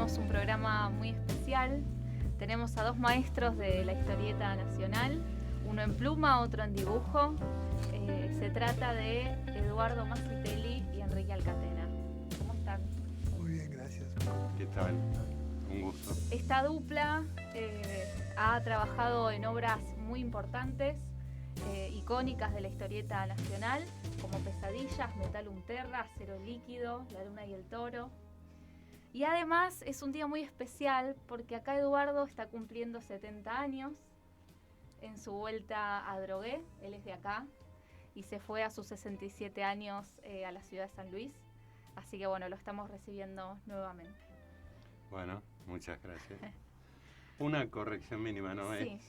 tenemos un programa muy especial. Tenemos a dos maestros de la historieta nacional, uno en pluma, otro en dibujo. Se trata de Eduardo Masitelli y Enrique Alcatena. ¿Cómo están? Muy bien, gracias. ¿Qué tal? Un gusto. Esta dupla ha trabajado en obras muy importantes, icónicas de la historieta nacional, como Pesadillas, Metal Unterra, Cero Líquido, La Luna y el Toro. Y además es un día muy especial porque acá Eduardo está cumpliendo 70 años en su vuelta a Adrogué. Él es de acá y se fue a sus 67 años a la ciudad de San Luis. Así que bueno, lo estamos recibiendo nuevamente. Bueno, muchas gracias. Una corrección mínima, no Sí.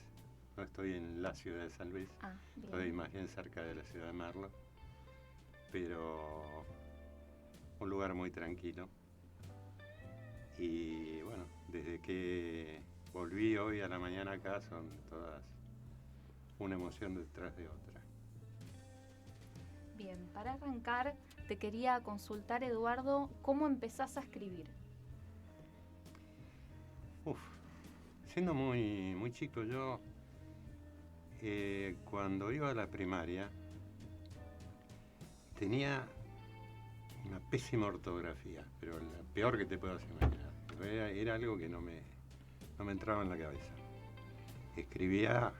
no estoy en la ciudad de San Luis, Bien. estoy más bien cerca de la ciudad de Merlo, pero un lugar muy tranquilo. Y bueno, desde que volví hoy a la mañana acá son todas una emoción detrás de otra. Bien, para arrancar te quería consultar, Eduardo, ¿cómo empezás a escribir? Siendo muy chico yo, cuando iba a la primaria, tenía una pésima ortografía, pero la peor que te puedas imaginar. Era algo que no me entraba en la cabeza. Escribía,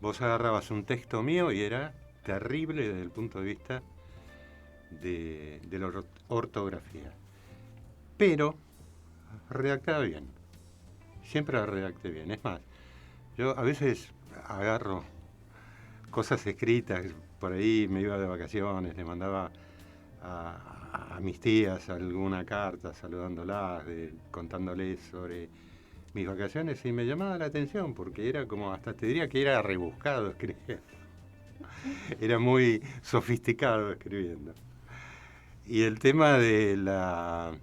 vos agarrabas un texto mío y era terrible desde el punto de vista de la ortografía. Pero redactaba bien. Siempre redacté bien. Es más, yo a veces agarro cosas escritas, por ahí me iba de vacaciones, le mandaba a mis tías alguna carta saludándolas, contándoles sobre mis vacaciones, y me llamaba la atención porque era como, hasta te diría que era rebuscado escribir. Era muy sofisticado escribiendo. Y el tema de la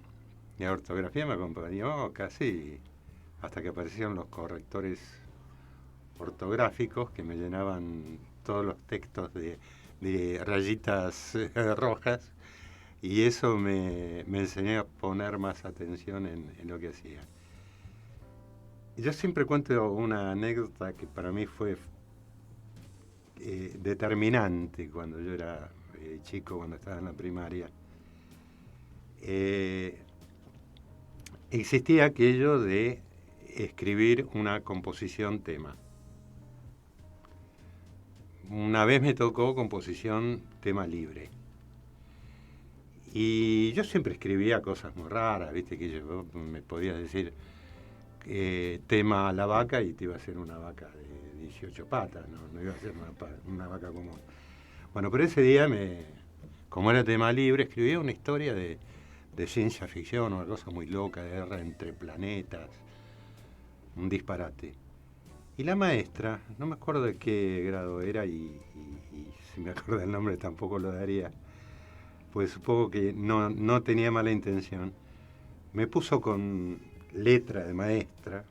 ortografía me acompañó casi hasta que aparecieron los correctores ortográficos que me llenaban todos los textos de rayitas rojas, y eso me enseñó a poner más atención en lo que hacía. Yo siempre cuento una anécdota que para mí fue determinante cuando yo era chico, cuando estaba en la primaria. Existía aquello de escribir una composición tema. Una vez me tocó composición tema libre. Y yo siempre escribía cosas muy raras, viste, que yo me podías decir tema a la vaca y te iba a ser una vaca de 18 patas, no iba a ser una vaca común. Bueno, pero ese día, como era tema libre, escribía una historia de ciencia ficción, una cosa muy loca, de guerra entre planetas, un disparate. Y la maestra, no me acuerdo de qué grado era, y si me acuerdo el nombre tampoco lo daría, pues supongo que no tenía mala intención, me puso con letra de maestra,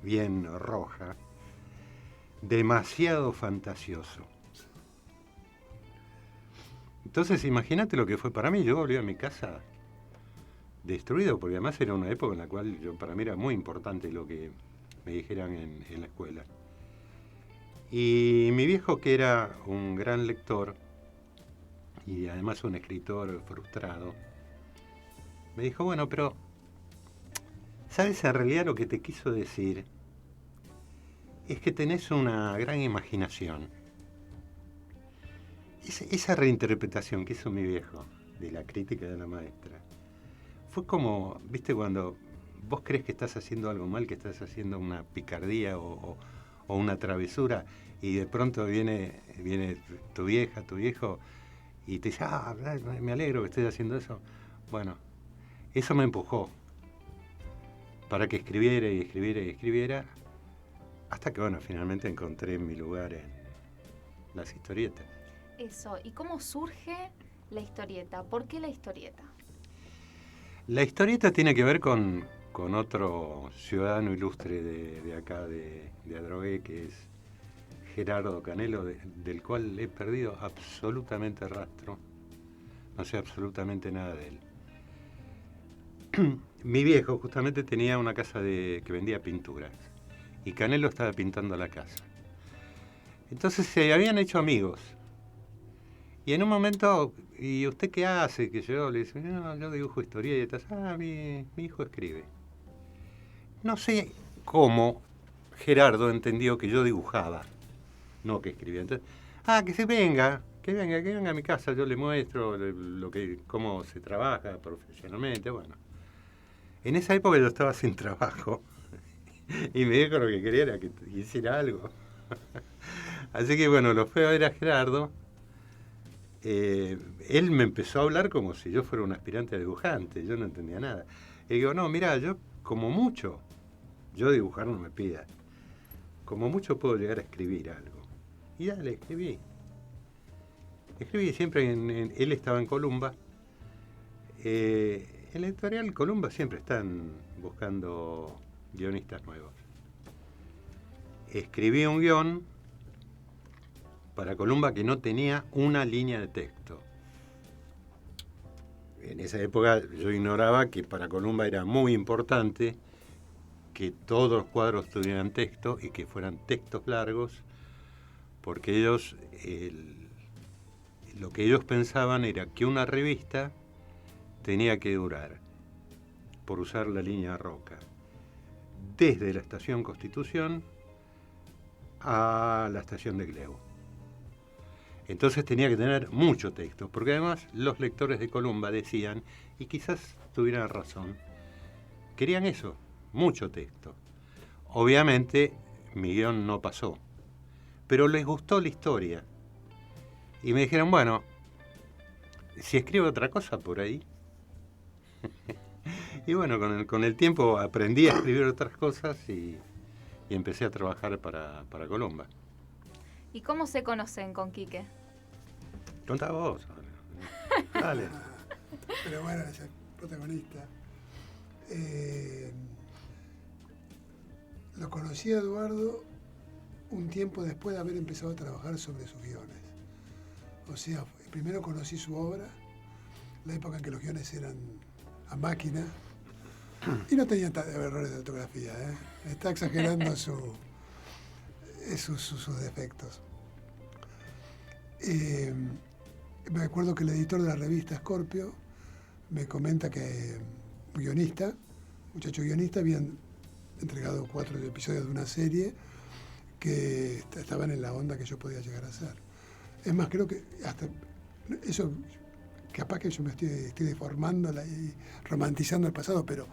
bien roja, demasiado fantasioso. Entonces imagínate lo que fue para mí. Yo volví a mi casa destruido, porque además era una época en la cual para mí era muy importante lo que me dijeran en la escuela. Y mi viejo, que era un gran lector y además un escritor frustrado, me dijo, bueno, pero ¿sabes? En realidad lo que te quiso decir es que tenés una gran imaginación. Esa reinterpretación que hizo mi viejo de la crítica de la maestra fue como, viste, cuando vos crees que estás haciendo algo mal, que estás haciendo una picardía o una travesura, y de pronto viene tu vieja, tu viejo, y te dice, me alegro que estés haciendo eso. Bueno, eso me empujó para que escribiera y escribiera y escribiera, hasta que, bueno, finalmente encontré mi lugar en las historietas. Eso, ¿y cómo surge la historieta? ¿Por qué la historieta? La historieta tiene que ver con otro ciudadano ilustre de acá, de Adrogué, que es Gerardo Canelo, del cual he perdido absolutamente rastro. No sé absolutamente nada de él. mi viejo justamente tenía una casa que vendía pinturas y Canelo estaba pintando la casa. Entonces se habían hecho amigos. Y en un momento, ¿y usted qué hace? Que yo le dice, no, yo dibujo historietas. Ah, mi hijo escribe. No sé cómo Gerardo entendió que yo dibujaba, no que escribía. Entonces, que venga a mi casa, yo le muestro cómo se trabaja profesionalmente, bueno. En esa época yo estaba sin trabajo y me dijo lo que quería era que hiciera algo. Así que bueno, lo fui a ver a Gerardo. Él me empezó a hablar como si yo fuera un aspirante a dibujante, yo no entendía nada. Y digo, no, mira, yo como mucho, yo dibujar no me pida, como mucho puedo llegar a escribir algo. Y dale, escribí. Escribí siempre, él estaba en Columba. En la editorial Columba siempre están buscando guionistas nuevos. Escribí un guión para Columba que no tenía una línea de texto. En esa época yo ignoraba que para Columba era muy importante que todos los cuadros tuvieran texto y que fueran textos largos, porque ellos, lo que ellos pensaban era que una revista tenía que durar, por usar la línea Roca, desde la estación Constitución a la estación de Clevo. Entonces tenía que tener mucho texto, porque además los lectores de Columba decían, y quizás tuvieran razón, querían eso, mucho texto. Obviamente mi guión no pasó, pero les gustó la historia. Y me dijeron, bueno, si escribo otra cosa por ahí. Y bueno, con el tiempo aprendí a escribir otras cosas y empecé a trabajar para Columba. ¿Y cómo se conocen con Quique? Contá vos. Dale. Pero bueno, es el protagonista. Lo conocí a Eduardo un tiempo después de haber empezado a trabajar sobre sus guiones. O sea, primero conocí su obra, la época en que los guiones eran a máquina, y no tenían errores de ortografía, ¿eh? Está exagerando sus defectos. Me acuerdo que el editor de la revista Scorpio me comenta que un guionista, muchacho guionista, habían entregado 4 episodios de una serie que estaban en la onda que yo podía llegar a hacer. Es más, creo que hasta eso, capaz que yo me estoy deformando y romantizando el pasado, pero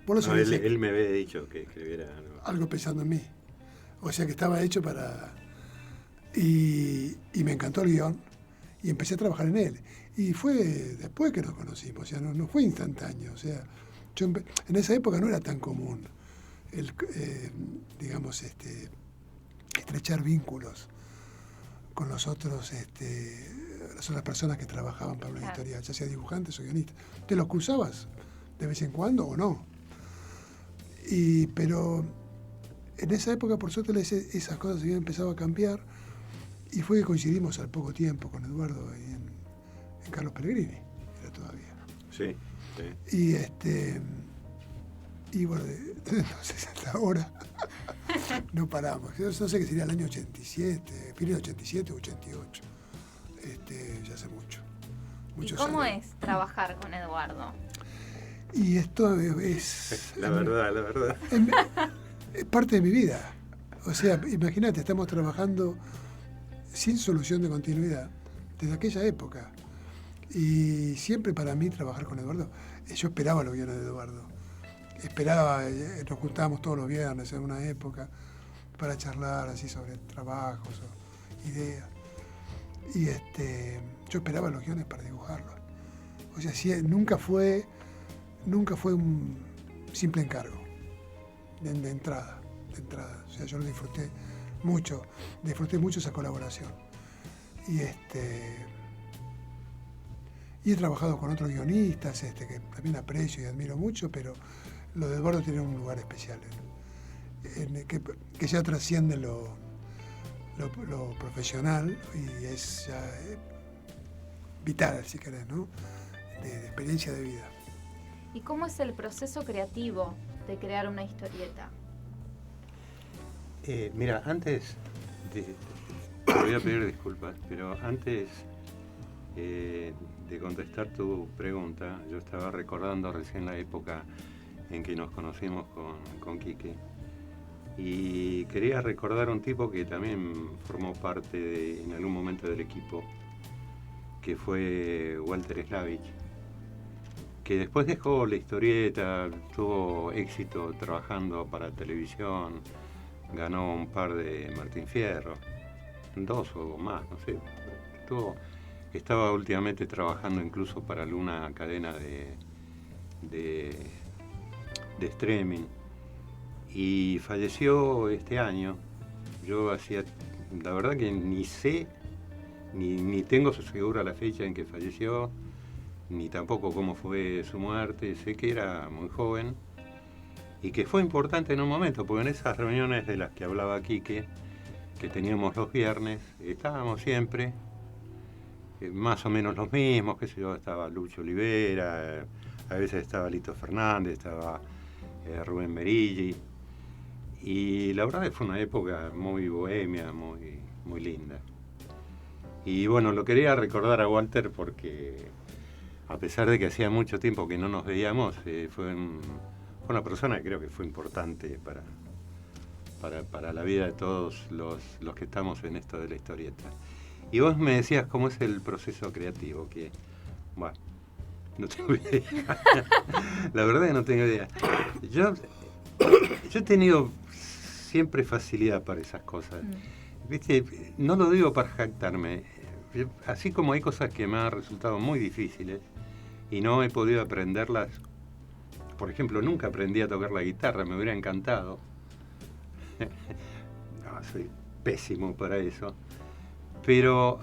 vos lo sabés. No, él me había dicho que escribiera algo pensando en mí. O sea que estaba hecho para... Y me encantó el guión y empecé a trabajar en él. Y fue después que nos conocimos, o sea, no fue instantáneo. O sea, en esa época no era tan común estrechar vínculos con las otras personas que trabajaban para una editorial, ya sea dibujantes o guionistas. ¿Te los cruzabas de vez en cuando o no? Pero en esa época, por suerte, esas cosas habían empezado a cambiar y fue que coincidimos al poco tiempo con Eduardo en Carlos Pellegrini, era todavía. Sí, sí. Y bueno, desde entonces hasta ahora no paramos. Yo no sé qué sería el año 87, fin del 87 o 88. Ya hace mucho. ¿Y cómo es trabajar con Eduardo? Y esto es... La verdad. Es parte de mi vida. O sea, imagínate, estamos trabajando sin solución de continuidad desde aquella época. Y siempre para mí trabajar con Eduardo, yo esperaba los guiones de Eduardo. Nos juntábamos todos los viernes en una época para charlar así sobre trabajos o ideas. Y yo esperaba los guiones para dibujarlos. O sea, nunca fue un simple encargo de entrada. O sea, yo lo disfruté mucho esa colaboración. Y he trabajado con otros guionistas que también aprecio y admiro mucho, pero lo de Eduardo tiene un lugar especial, que ya trasciende lo profesional y es ya vital, si querés, ¿no? De experiencia de vida. ¿Y cómo es el proceso creativo de crear una historieta? Mira, te voy a pedir disculpas, pero antes de contestar tu pregunta, yo estaba recordando recién la época en que nos conocimos con Quique, y quería recordar un tipo que también formó parte en algún momento del equipo, que fue Walter Slavich, que después dejó la historieta, tuvo éxito trabajando para televisión, ganó un par de Martín Fierro, 2 o más, no sé. Estaba últimamente trabajando incluso para alguna cadena de streaming, y falleció este año. Yo la verdad que ni sé, ni tengo segura la fecha en que falleció, ni tampoco cómo fue su muerte. Sé que era muy joven y que fue importante en un momento, porque en esas reuniones de las que hablaba Quique, que teníamos los viernes, estábamos siempre, más o menos los mismos, qué sé yo, estaba Lucho Olivera, a veces estaba Lito Fernández, estaba Rubén Merilli, y la verdad que fue una época muy bohemia, muy, muy linda. Y bueno, lo quería recordar a Walter porque, a pesar de que hacía mucho tiempo que no nos veíamos, fue una persona que creo que fue importante para la vida de todos los que estamos en esto de la historieta. Y vos me decías cómo es el proceso creativo, que, bueno, no tengo idea. La verdad que no tengo idea. Yo he tenido siempre facilidad para esas cosas. ¿Viste? No lo digo para jactarme. Así como hay cosas que me han resultado muy difíciles y no he podido aprenderlas. Por ejemplo, nunca aprendí a tocar la guitarra, me hubiera encantado. No, soy pésimo para eso. Pero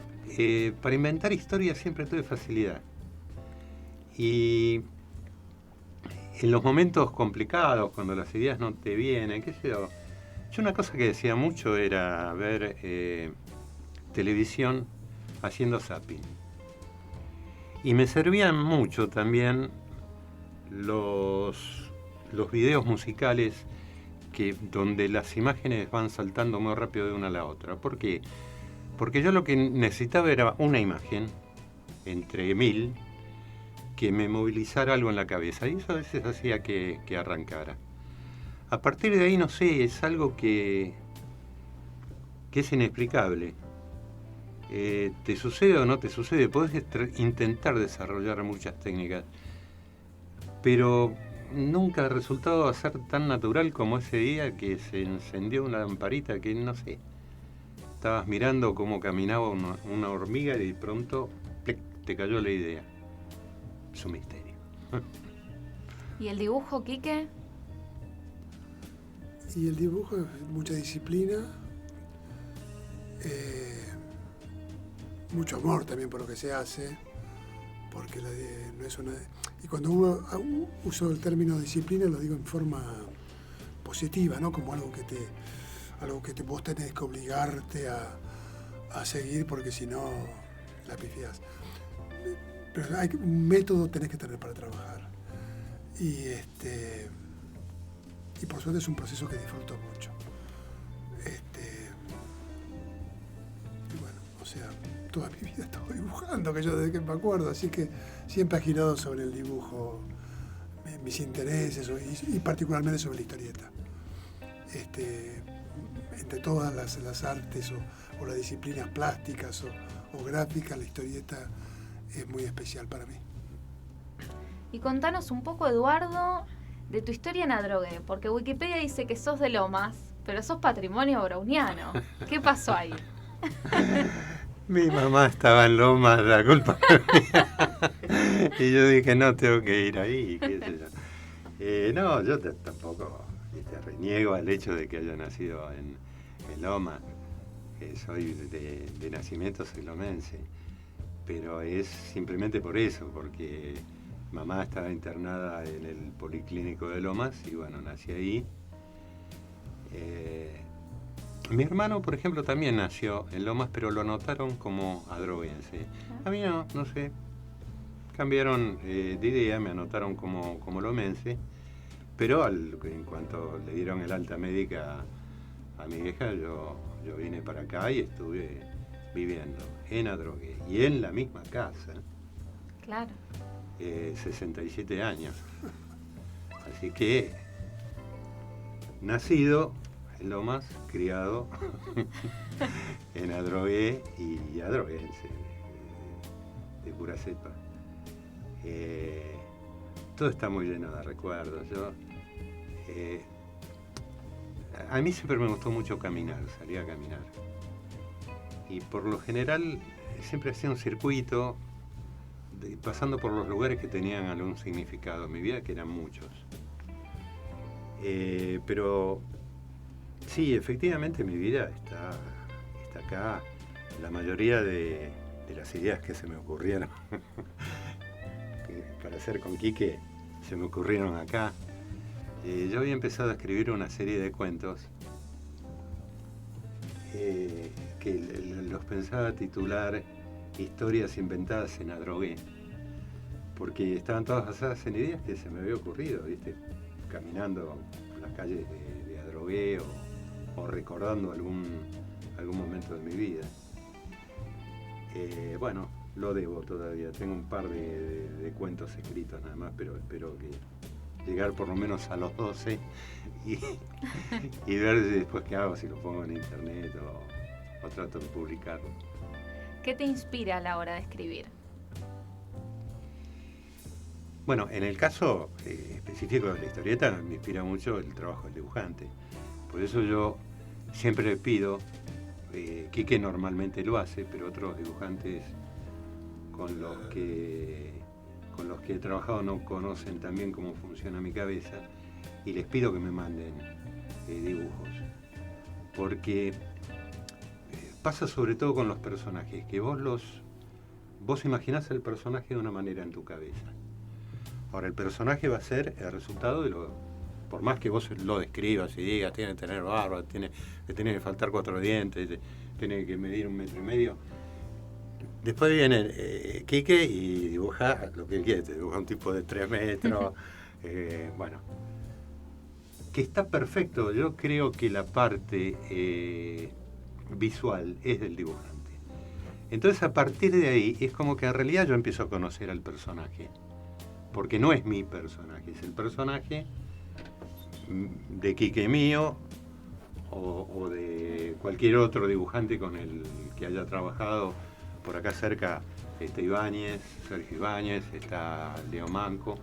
para inventar historias siempre tuve facilidad. Y en los momentos complicados, cuando las ideas no te vienen, qué sé yo, una cosa que decía mucho era ver televisión haciendo zapping. Y me servían mucho también los videos musicales donde las imágenes van saltando muy rápido de una a la otra. ¿Por qué? Porque yo lo que necesitaba era una imagen entre 1000 que me movilizara algo en la cabeza, y eso a veces hacía que arrancara. A partir de ahí, no sé, es algo que es inexplicable. ¿Te sucede o no te sucede? Podés intentar desarrollar muchas técnicas, pero nunca el resultado va a ser tan natural como ese día que se encendió una lamparita que, no sé, estabas mirando cómo caminaba una hormiga y de pronto ¡plic!, te cayó la idea. Es un misterio. ¿Y el dibujo, Quique? Y el dibujo es mucha disciplina, mucho amor también por lo que se hace, porque no es una... Y cuando uso el término disciplina lo digo en forma positiva, ¿no? Como algo que vos tenés que obligarte a seguir, porque si no la pifiás. Pero un método tenés que tener para trabajar. Y por suerte es un proceso que disfruto mucho. Y bueno, o sea, toda mi vida estuve dibujando, que yo desde que me acuerdo, así que siempre ha girado sobre el dibujo mis intereses y particularmente sobre la historieta. Entre todas las artes o las disciplinas plásticas o gráficas, la historieta es muy especial para mí. Y contanos un poco, Eduardo, de tu historia en Adrogué, porque Wikipedia dice que sos de Lomas, pero sos patrimonio browniano. ¿Qué pasó ahí? Mi mamá estaba en Lomas, la culpa es mía. Y yo dije, no, tengo que ir ahí, qué sé yo. No, yo tampoco reniego al hecho de que haya nacido en Lomas. Soy de nacimiento soy lomense. Pero es simplemente por eso, porque mamá estaba internada en el Policlínico de Lomas y bueno, nací ahí. Mi hermano, por ejemplo, también nació en Lomas, pero lo anotaron como adroguense. A mí no sé. cambiaron de idea, me anotaron como lomense, pero en cuanto le dieron el alta médica a mi vieja, yo vine para acá y estuve viviendo en Adrogué y en la misma casa. Claro. 67 años. Así que, nacido en Lomas, criado en Adrogué y adroguense, de pura cepa. Todo está muy lleno de recuerdos. A mí siempre me gustó mucho caminar, salir a caminar. Y por lo general siempre hacía un circuito, pasando por los lugares que tenían algún significado en mi vida, que eran muchos. Pero sí, efectivamente mi vida está acá. La mayoría de las ideas que se me ocurrieron para hacer con Quique se me ocurrieron acá. Yo había empezado a escribir una serie de cuentos que los pensaba titular Historias inventadas en Adrogué, porque estaban todas basadas en ideas que se me había ocurrido, ¿viste? Caminando por las calles de Adrogué o recordando algún momento de mi vida. Bueno, lo debo todavía, tengo un par de cuentos escritos nada más, pero espero que llegar por lo menos a los 12 y ver después qué hago, si lo pongo en internet o trato de publicarlo. ¿Qué te inspira a la hora de escribir? Bueno, en el caso específico de la historieta me inspira mucho el trabajo del dibujante. Por eso yo siempre le pido, Quique normalmente lo hace, pero otros dibujantes con los que he trabajado no conocen también cómo funciona mi cabeza, y les pido que me manden dibujos. Porque pasa sobre todo con los personajes, que vos imaginás el personaje de una manera en tu cabeza. Ahora, el personaje va a ser el resultado por más que vos lo describas y digas, tiene que tener barba, le tiene que faltar 4 dientes, tiene que medir 1,5 metros. Después viene Quique y dibuja lo que él quiere, dibuja un tipo de 3 metros, bueno, que está perfecto. Yo creo que la parte visual es del dibujante. Entonces, a partir de ahí, es como que en realidad yo empiezo a conocer al personaje, porque no es mi personaje, es el personaje de Quique mío o de cualquier otro dibujante con el que haya trabajado. Por acá cerca está Ibáñez, Sergio Ibáñez, está Leo Manco.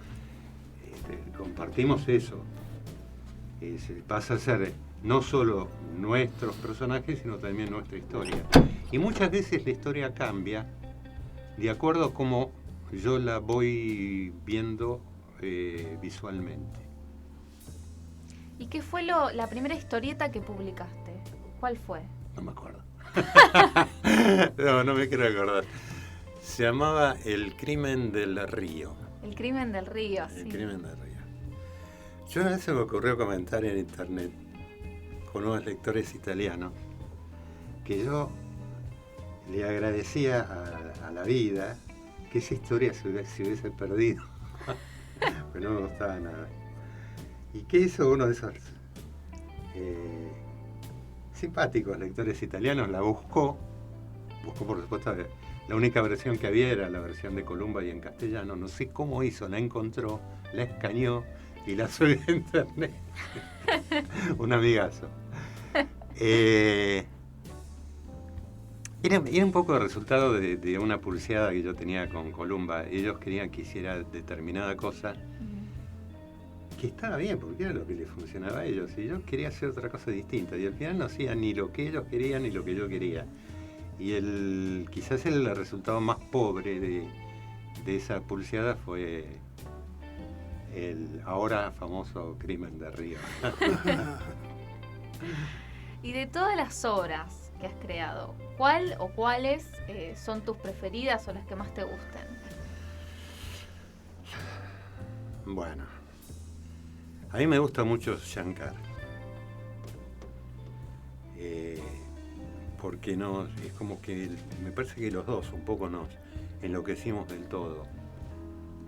Compartimos eso. Pasa a ser no solo nuestros personajes, sino también nuestra historia. Y muchas veces la historia cambia de acuerdo a cómo yo la voy viendo visualmente. ¿Y qué fue la primera historieta que publicaste? ¿Cuál fue? No me acuerdo. No me quiero acordar. Se llamaba El crimen del río. El crimen del río, El sí. crimen del río. Yo una vez se me ocurrió comentar en internet con unos lectores italianos que yo le agradecía a la vida que esa historia se hubiese perdido. Pues no me gustaba nada. ¿Y qué hizo uno de esos simpáticos lectores italianos? La buscó por supuesto, la única versión que había era la versión de Columba y en castellano. No sé cómo hizo, la encontró, la escaneó y la subió a internet. Un amigazo. Era un poco el resultado de una pulseada que yo tenía con Columba. Ellos querían que hiciera determinada cosa que estaba bien, porque era lo que les funcionaba a ellos, y yo quería hacer otra cosa distinta, y al final no hacía ni lo que ellos querían ni lo que yo quería. Y quizás el resultado más pobre de esa pulseada fue el ahora famoso crimen de Río. Y de todas las obras que has creado, ¿cuál o cuáles son tus preferidas o las que más te gusten? Bueno, a mí me gusta mucho Shankar, porque es como que me parece que los dos un poco nos enloquecimos del todo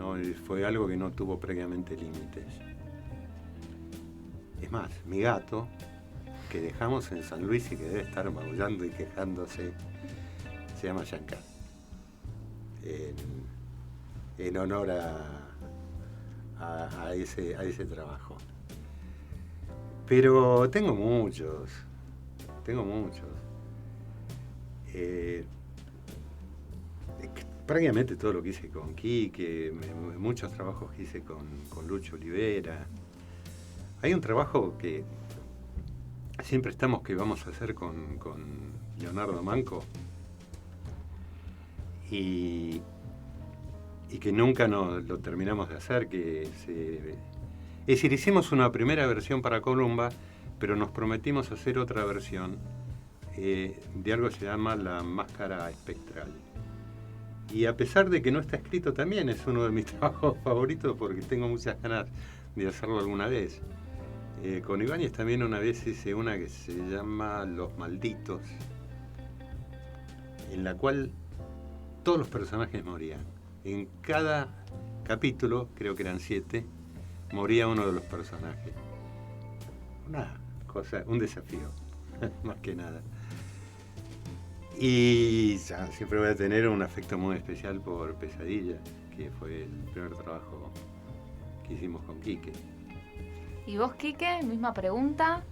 ¿no? Fue algo que no tuvo previamente límites. Es más, mi gato, que dejamos en San Luis y que debe estar maullando y quejándose, se llama Shankar, en honor a ese trabajo. Pero tengo muchos. Prácticamente todo lo que hice con Quique, muchos trabajos que hice con Lucho Olivera. Hay un trabajo que siempre estamos que vamos a hacer con Leonardo Manco y que nunca lo terminamos de hacer, es decir, hicimos una primera versión para Columba, pero nos prometimos hacer otra versión de algo que se llama La Máscara Espectral. Y a pesar de que no está escrito, también es uno de mis trabajos favoritos porque tengo muchas ganas de hacerlo alguna vez. Con Ibáñez también una vez hice una que se llama Los Malditos, en la cual todos los personajes morían. En cada capítulo, creo que eran 7, moría uno de los personajes. Una cosa, un desafío, más que nada. Y ya, siempre voy a tener un afecto muy especial por Pesadilla, que fue el primer trabajo que hicimos con Quique. ¿Y vos, Quique? Misma pregunta.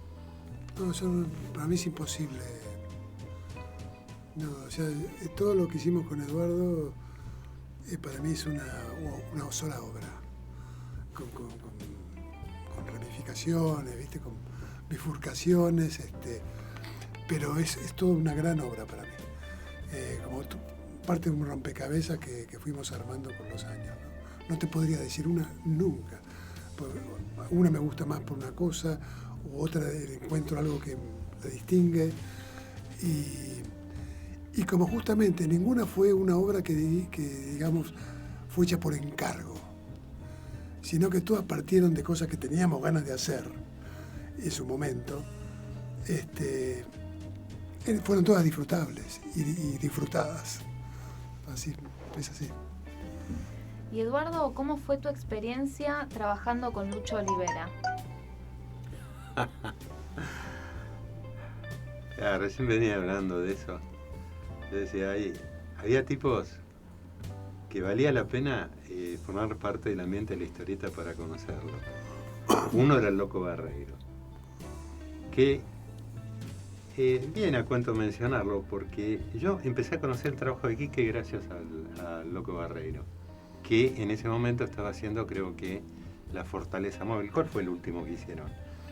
No, para mí es imposible. No, o sea, todo lo que hicimos con Eduardo para mí es una sola obra, con ramificaciones, ¿viste? Con bifurcaciones, pero es toda una gran obra para mí. Como parte de un rompecabezas que fuimos armando con los años, ¿no? No te podría decir una nunca. Una me gusta más por una cosa, u otra encuentro algo que la distingue. Y como justamente ninguna fue una obra que digamos fue hecha por encargo, sino que todas partieron de cosas que teníamos ganas de hacer en su momento, fueron todas disfrutables y disfrutadas. Así, es así. Y Eduardo, ¿cómo fue tu experiencia trabajando con Lucho Olivera? Recién venía hablando de eso. Yo decía, había tipos que valía la pena formar parte del ambiente de la historieta para conocerlo. Uno era el Loco Barreiro, que viene a cuento mencionarlo porque yo empecé a conocer el trabajo de Quique gracias al Loco Barreiro, que en ese momento estaba haciendo, creo que, La Fortaleza Móvil. ¿Cuál fue el último que hicieron?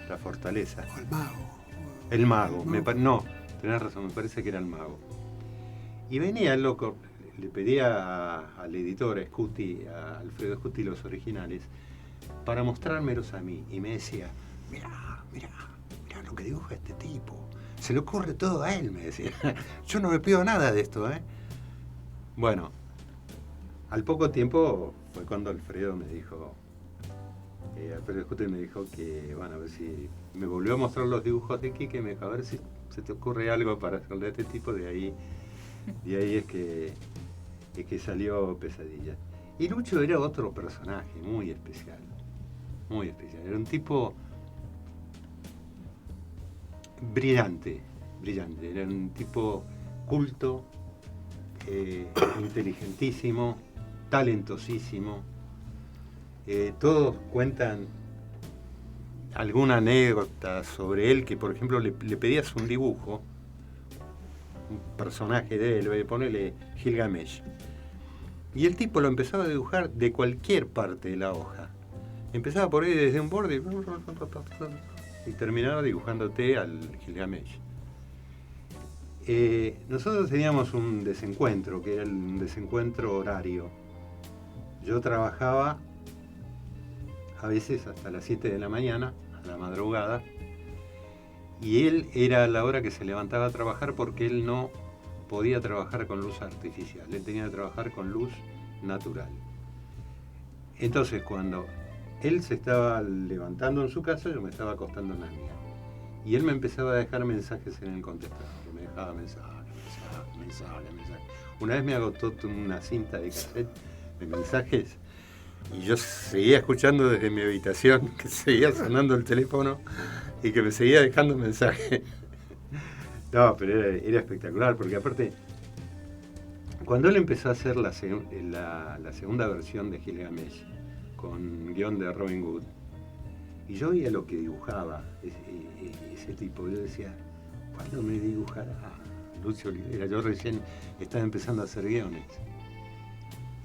La Fortaleza. O El Mago. El Mago. No, tenés razón, me parece que era El Mago. Y venía el loco, le pedía al editor, a Alfredo Scuti, los originales, para mostrármelos a mí. Y me decía, mirá lo que dibuja este tipo. Se le ocurre todo a él, me decía. Yo no me pido nada de esto, ¿eh? Bueno, al poco tiempo fue cuando Alfredo me dijo, Alfredo Scuti me dijo que, bueno, a ver si me volvió a mostrar los dibujos de Quique, me dijo, a ver si se te ocurre algo para hacerle de este tipo, de ahí es que salió Pesadilla. Y Lucho era otro personaje muy especial. Era un tipo brillante. Era un tipo culto, inteligentísimo, talentosísimo. Todos cuentan alguna anécdota sobre él, que por ejemplo le pedías un dibujo, un personaje de él, ponele Gilgamesh, y el tipo lo empezaba a dibujar de cualquier parte de la hoja. Empezaba por ahí desde un borde y terminaba dibujándote al Gilgamesh. Nosotros teníamos un desencuentro, que era un desencuentro horario. Yo trabajaba a veces hasta las 7 de la mañana, a la madrugada, y él era la hora que se levantaba a trabajar porque él no podía trabajar con luz artificial, él tenía que trabajar con luz natural. Entonces, cuando él se estaba levantando en su casa, yo me estaba acostando en la mía. Y él me empezaba a dejar mensajes en el contestador, me dejaba mensajes. Una vez me agotó una cinta de cassette de mensajes Y yo seguía escuchando desde mi habitación, que seguía sonando el teléfono y que me seguía dejando mensaje. No, pero era espectacular, porque aparte, cuando él empezó a hacer la segunda versión de Gilgamesh, con guión de Robin Hood, y yo veía lo que dibujaba ese tipo, yo decía, ¿cuándo me dibujará Lucio Olivera? Yo recién estaba empezando a hacer guiones.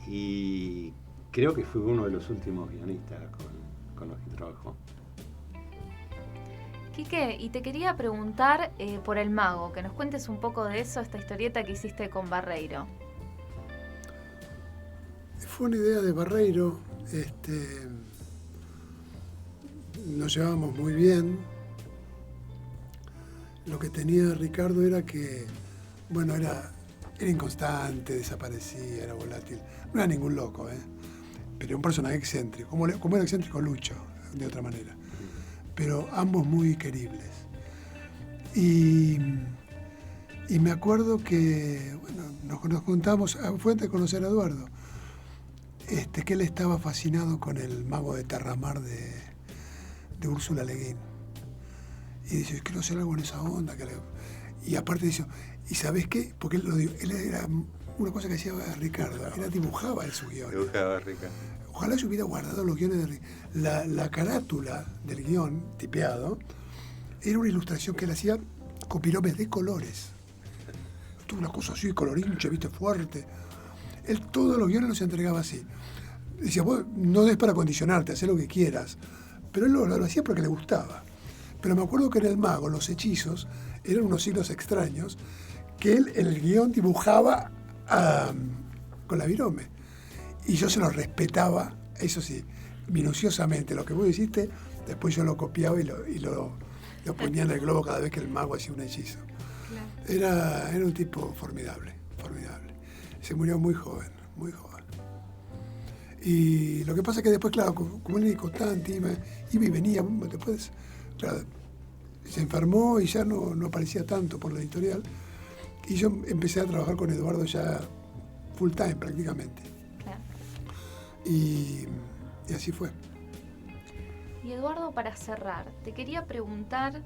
Y creo que fue uno de los últimos guionistas con los que trabajó. Quique, y te quería preguntar por El Mago, que nos cuentes un poco de eso, esta historieta que hiciste con Barreiro. Fue una idea de Barreiro, nos llevábamos muy bien. Lo que tenía Ricardo era que, bueno, era inconstante, desaparecía, era volátil. No era ningún loco, pero un personaje excéntrico, como era excéntrico Lucho, de otra manera. Pero ambos muy queribles. Y me acuerdo que, bueno, nos juntamos, fue antes de conocer a Eduardo, que él estaba fascinado con El Mago de Terramar de Úrsula Le Guin. Y dice, quiero hacer algo en esa onda. Y aparte dice, ¿y sabés qué? Porque él era una cosa que hacía Ricardo, era dibujaba en sus guiones. Dibujaba Ricardo. Ojalá yo hubiera guardado los guiones de la carátula del guión tipeado, era una ilustración que él hacía con piromes de colores. Tuvo una cosa así, colorinche, viste, fuerte. Él todos los guiones los entregaba así. Decía, vos no des para condicionarte, haz lo que quieras. Pero él lo hacía porque le gustaba. Pero me acuerdo que en El Mago los hechizos eran unos signos extraños que él en el guión dibujaba con la virome. Y yo se los respetaba, eso sí, minuciosamente. Lo que vos hiciste, después yo lo copiaba y lo ponía en el globo cada vez que el mago hacía un hechizo. Claro. Era un tipo formidable, formidable. Se murió muy joven, muy joven. Y lo que pasa es que después, claro, como él era inconstante, iba y venía, después, claro, se enfermó y ya no aparecía tanto por la editorial. Y yo empecé a trabajar con Eduardo ya full time prácticamente. Claro. Y así fue. Y Eduardo, para cerrar, te quería preguntar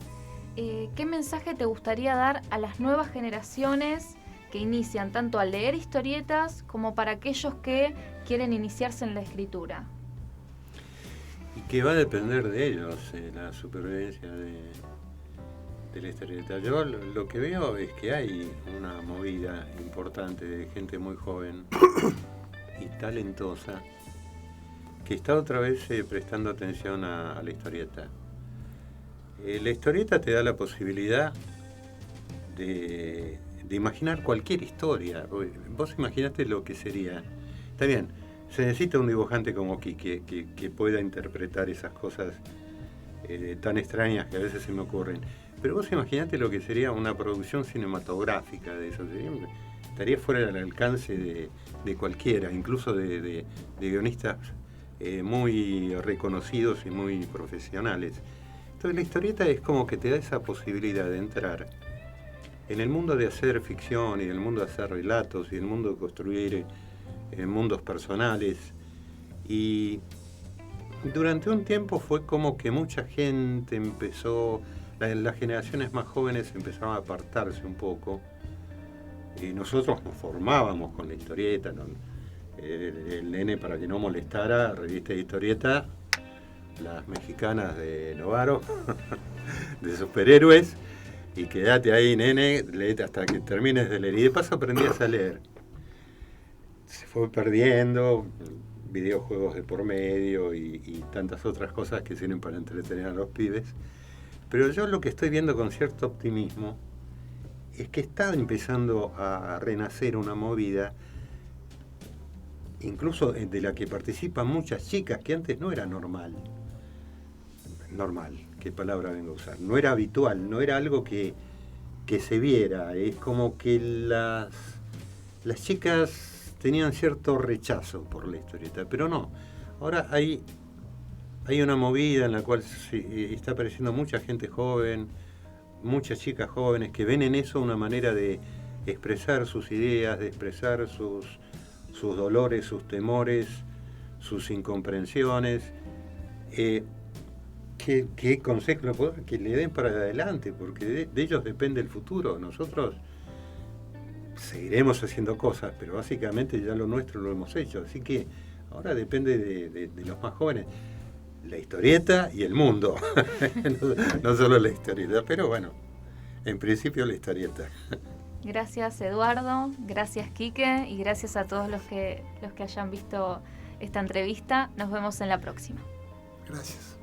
¿qué mensaje te gustaría dar a las nuevas generaciones que inician tanto a leer historietas como para aquellos que quieren iniciarse en la escritura? Y que va a depender de ellos la supervivencia de la historieta. Yo lo que veo es que hay una movida importante de gente muy joven y talentosa que está otra vez prestando atención a la historieta. La historieta te da la posibilidad de imaginar cualquier historia. Vos imaginate lo que sería. Está bien, se necesita un dibujante como Quique que pueda interpretar esas cosas tan extrañas que a veces se me ocurren. Pero vos imaginate lo que sería una producción cinematográfica de eso. Estaría fuera del alcance de cualquiera, incluso de guionistas muy reconocidos y muy profesionales. Entonces la historieta es como que te da esa posibilidad de entrar en el mundo de hacer ficción y en el mundo de hacer relatos y en el mundo de construir mundos personales. Y durante un tiempo fue como que mucha gente empezó, las generaciones más jóvenes empezaron a apartarse un poco y nosotros nos formábamos con la historieta, ¿no? El nene, para que no molestara, revista de historieta, las mexicanas de Novaro, de superhéroes, y quédate ahí, nene, léete hasta que termines de leer. Y de paso aprendías a leer. Se fue perdiendo, videojuegos de por medio y tantas otras cosas que sirven para entretener a los pibes. Pero yo lo que estoy viendo con cierto optimismo es que está empezando a renacer una movida, incluso de la que participan muchas chicas, que antes no era normal, qué palabra vengo a usar, no era habitual, no era algo que se viera, es como que las chicas tenían cierto rechazo por la historieta, pero no, ahora hay una movida en la cual está apareciendo mucha gente joven, muchas chicas jóvenes que ven en eso una manera de expresar sus ideas, de expresar sus dolores, sus temores, sus incomprensiones. ¿Qué consejo le puedo dar? Que le den para adelante, porque de ellos depende el futuro. Nosotros seguiremos haciendo cosas, pero básicamente ya lo nuestro lo hemos hecho, así que ahora depende de los más jóvenes. La historieta y el mundo, no solo la historieta, pero bueno, en principio la historieta. Gracias Eduardo, gracias Quique y gracias a todos los que hayan visto esta entrevista. Nos vemos en la próxima. Gracias.